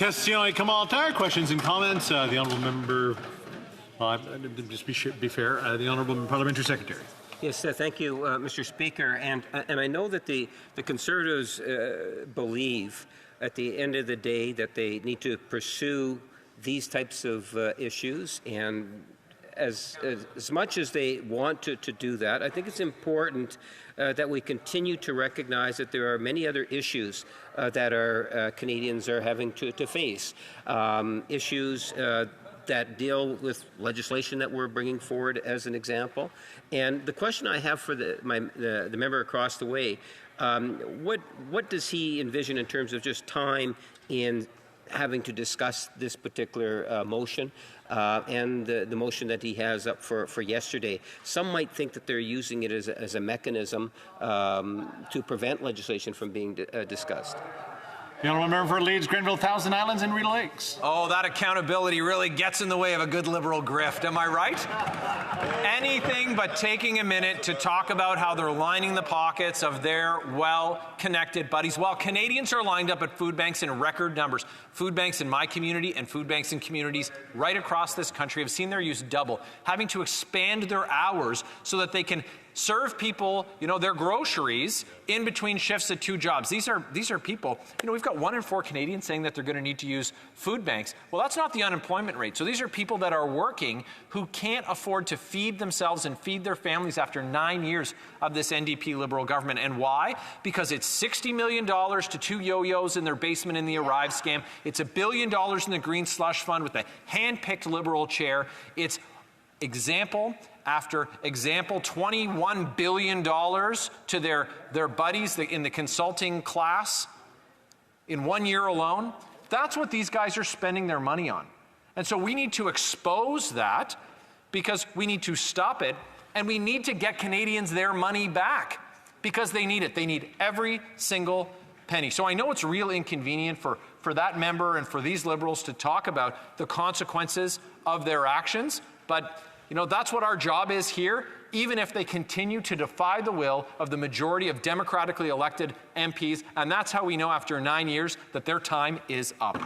Question commentaire, questions and comments. The honourable member, just be fair, the honourable parliamentary secretary. Yes, thank you, Mr. Speaker. And I know that the Conservatives believe at the end of the day that they need to pursue these types of issues, and as much as they want to do that, I think it's important that we continue to recognize that there are many other issues that our Canadians are having to face. Issues that deal with legislation that we're bringing forward as an example. And the question I have for the member across the way, what does he envision in terms of just time in having to discuss this particular motion and the motion that he has up for yesterday? Some might think that they're using it as a mechanism to prevent legislation from being discussed. The honourable member for Leeds, Grenville, Thousand Islands and Rideau Lakes. Oh, that accountability really gets in the way of a good Liberal grift, am I right? Anything but taking a minute to talk about how they're lining the pockets of their well-connected buddies. While Canadians are lined up at food banks in record numbers, food banks in my community and food banks in communities right across this country have seen their use double, having to expand their hours so that they can serve people, their groceries in between shifts at 2 jobs. These are people, we've got 1 in 4 Canadians saying that they're going to need to use food banks. Well, that's not the unemployment rate. So these are people that are working who can't afford to feed themselves and feed their families after 9 years of this NDP Liberal government. And why? Because it's $60 million to 2 yo-yos in their basement in the Arrive scam. It's $1 billion in the Green Slush Fund with a hand-picked Liberal chair. It's example after example, $21 billion to their buddies in the consulting class in 1 year alone. That's what these guys are spending their money on. And so we need to expose that because we need to stop it, and we need to get Canadians their money back because they need it. They need every single penny. So I know it's real inconvenient for that member and for these Liberals to talk about the consequences of their actions, but that's what our job is here, even if they continue to defy the will of the majority of democratically elected MPs, and that's how we know after 9 years that their time is up.